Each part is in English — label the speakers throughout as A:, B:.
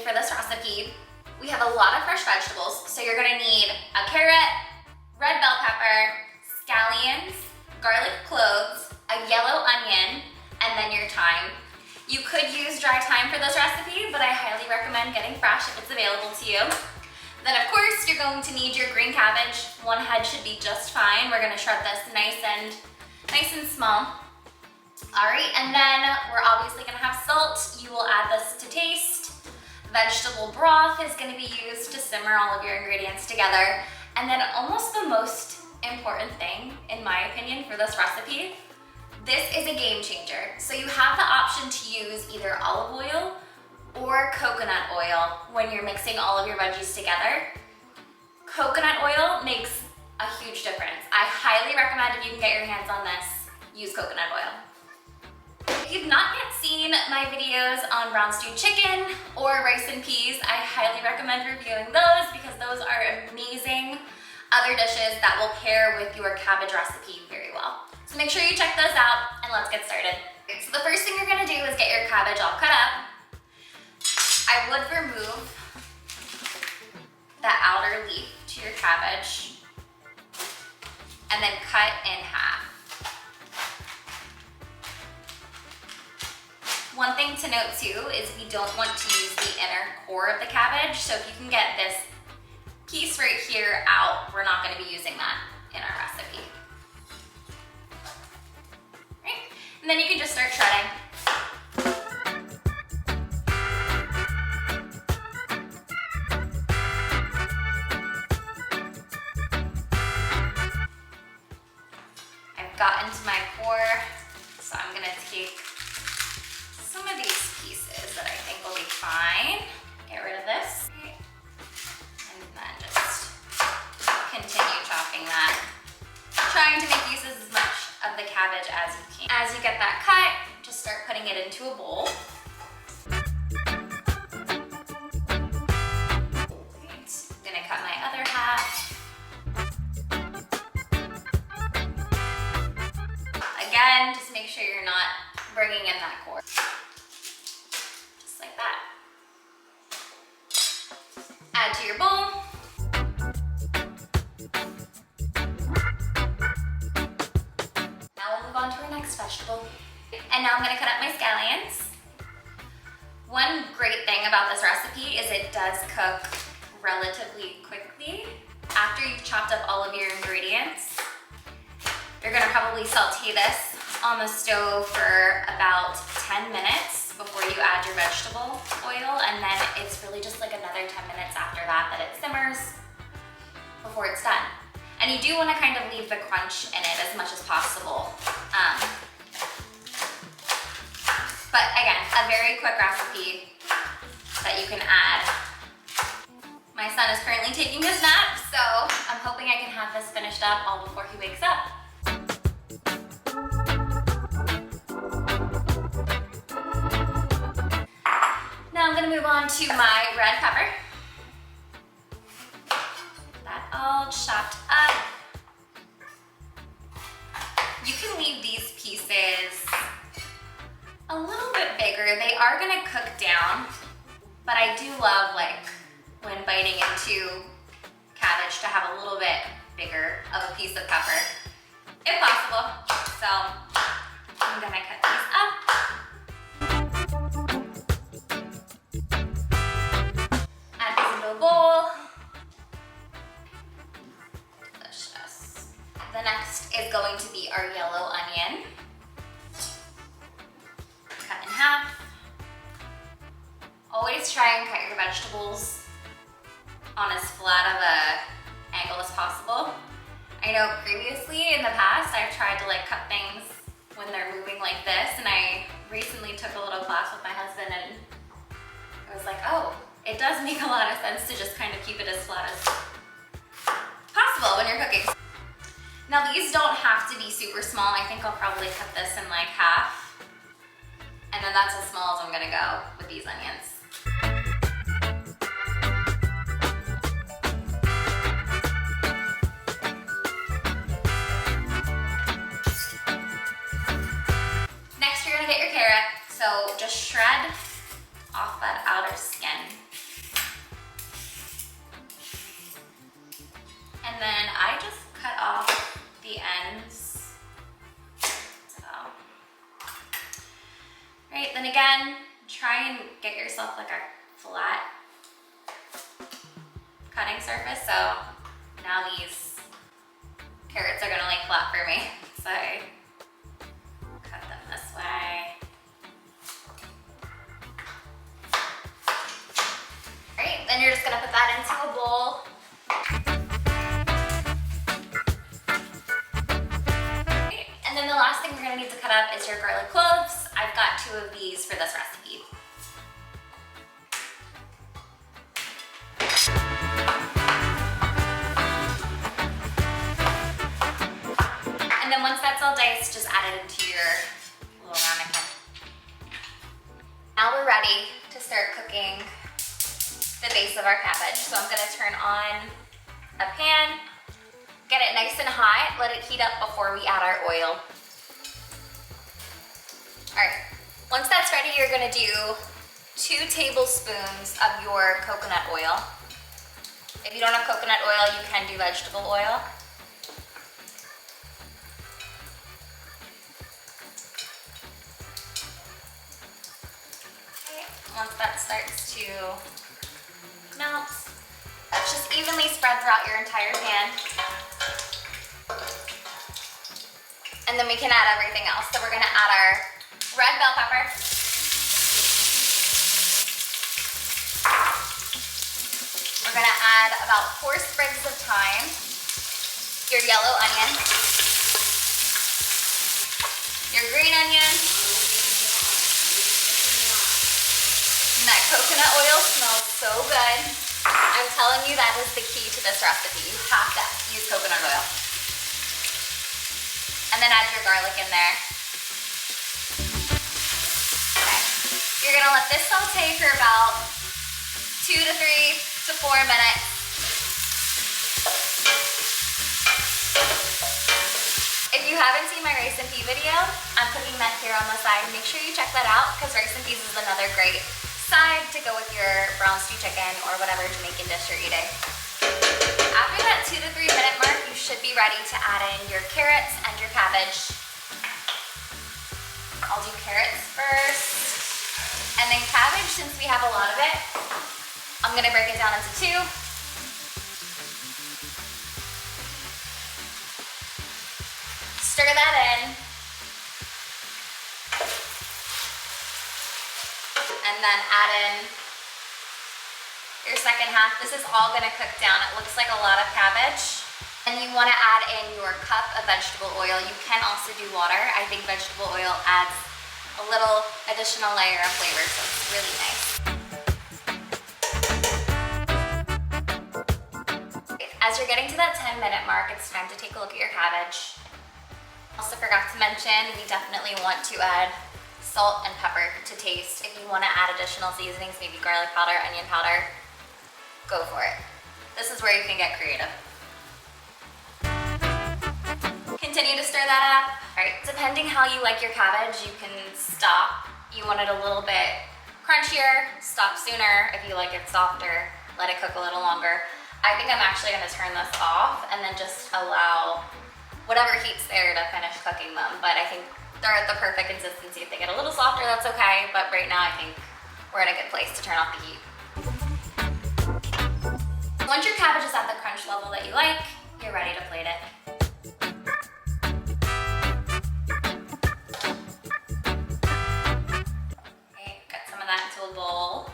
A: for this recipe, we have a lot of fresh vegetables. So you're gonna need a carrot, red bell pepper, scallions, garlic cloves, a yellow onion, and then your thyme. You could use dry thyme for this recipe, but I highly recommend getting fresh if it's available to you. Then of course, you're going to need your green cabbage. One head should be just fine. We're gonna shred this nice and small. All right, and then we're obviously gonna have salt. You will add this to taste. Vegetable broth is gonna be used to simmer all of your ingredients together. And then almost the most important thing, in my opinion, for this recipe, this is a game changer. So you have the option to use either olive oil or coconut oil when you're mixing all of your veggies together. Coconut oil makes a huge difference. I highly recommend, if you can get your hands on this, use coconut oil. If you've not yet seen my videos on brown stewed chicken or rice and peas, I highly recommend reviewing those because those are amazing other dishes that will pair with your cabbage recipe very well. So make sure you check those out and let's get started. Okay, so the first thing you're gonna do is get your cabbage all cut up. I would remove the outer leaf to your cabbage and then cut in half. One thing to note too is we don't want to use the inner core of the cabbage, so if you can get this piece right here out, we're not going to be using that in our recipe. Right? And then you can just start shredding. I've gotten to my core, so I'm going to take some of these pieces that I think will be fine. Get rid of this. And then just continue chopping that. Trying to make use of as much of the cabbage as you can. As you get that cut, just start putting it into a bowl. Right. I'm gonna cut my other half. Again, just make sure you're not bringing in that core. Just like that. Add to your bowl. Now we'll move on to our next vegetable. And now I'm gonna cut up my scallions. One great thing about this recipe is it does cook relatively quickly. After you've chopped up all of your ingredients, you're gonna probably saute this on the stove for about 10 minutes before you add your vegetable oil, and then it's really just like another 10 minutes after that that it simmers before it's done. And you do want to kind of leave the crunch in it as much as possible. But again, a very quick recipe that you can add. My son is currently taking his nap, so I'm hoping I can have this finished up all before he wakes up. Now I'm gonna move on to my red pepper. That all chopped up. You can leave these pieces a little bit bigger. They are gonna cook down, but I do love, like, when biting into cabbage, to have a little bit bigger of a piece of pepper, if possible. So I'm gonna cut these up. Add these into a bowl. Delicious. The next is going to be our yellow onion. Cut in half. Always try and cut your vegetables on as flat of a angle as possible. I know previously in the past I've tried to like cut things when they're moving like this, and I recently took a little class with my husband and I was like, oh, it does make a lot of sense to just kind of keep it as flat as possible when you're cooking. Now these don't have to be super small. I think I'll probably cut this in like half, and then that's as small as I'm gonna go with these onions. So just shred off that outer skin. cutting surface, so now these carrots are gonna lay flat for me. So I cut them this way. All right, then you're just gonna put that into a bowl. Okay, and then the last thing we're gonna need to cut up is your garlic cloves. I've got 2 of these for this recipe. And then once that's all diced, just add it into your little ramekin. Now we're ready to start cooking the base of our cabbage. So I'm gonna turn on a pan, get it nice and hot, let it heat up before we add our oil. All right, once that's ready, you're gonna do 2 tablespoons of your coconut oil. If you don't have coconut oil, you can do vegetable oil. Once that starts to melt, just evenly spread throughout your entire pan. And then we can add everything else. So we're gonna add our red bell pepper. We're gonna add about 4 sprigs of thyme, your yellow onion, your green onion. That coconut oil smells so good. I'm telling you, that is the key to this recipe. You have to use coconut oil. And then add your garlic in there. Okay. You're gonna let this saute for about 2 to 3 to 4 minutes. If you haven't seen my rice and pea video, I'm putting that here on the side. Make sure you check that out because rice and peas is another great side to go with your brown stew chicken or whatever Jamaican dish you're eating. After that 2 to 3 minute mark, you should be ready to add in your carrots and your cabbage. I'll do carrots first, and then cabbage, since we have a lot of it, I'm gonna break it down into 2. Stir that in. And then add in your second half. This is all gonna cook down. It looks like a lot of cabbage. And you wanna add in your cup of vegetable oil. You can also do water. I think vegetable oil adds a little additional layer of flavor, so it's really nice. As you're getting to that 10-minute mark, it's time to take a look at your cabbage. Also forgot to mention, we definitely want to add salt and pepper to taste. If you want to add additional seasonings, maybe garlic powder, onion powder, go for it. This is where you can get creative. Continue to stir that up. All right, depending how you like your cabbage, you can stop. You want it a little bit crunchier, stop sooner. If you like it softer, let it cook a little longer. I think I'm actually gonna turn this off and then just allow whatever heat's there to finish cooking them. But I think they're at the perfect consistency. If they get a little softer, that's okay. But right now, I think we're in a good place to turn off the heat. Once your cabbage is at the crunch level that you like, you're ready to plate it. Okay, got some of that into a bowl.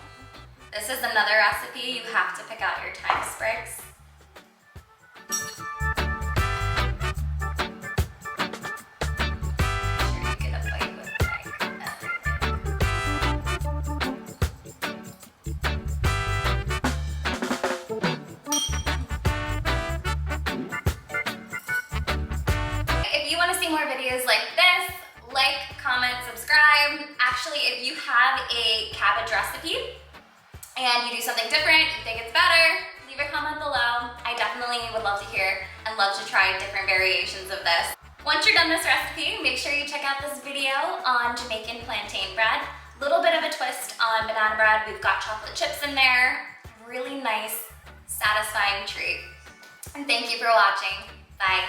A: This is another recipe. You have to pick out your thyme sprigs. More videos like this, like, comment, subscribe. Actually, if you have a cabbage recipe and you do something different, you think it's better, leave a comment below. I definitely would love to hear and love to try different variations of this. Once you're done this recipe, make sure you check out this video on Jamaican plantain bread. Little bit of a twist on banana bread. We've got chocolate chips in there. Really nice, satisfying treat. And thank you for watching. Bye.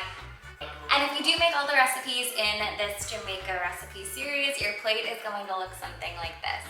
A: And if you do make all the recipes in this Jamaica recipe series, your plate is going to look something like this.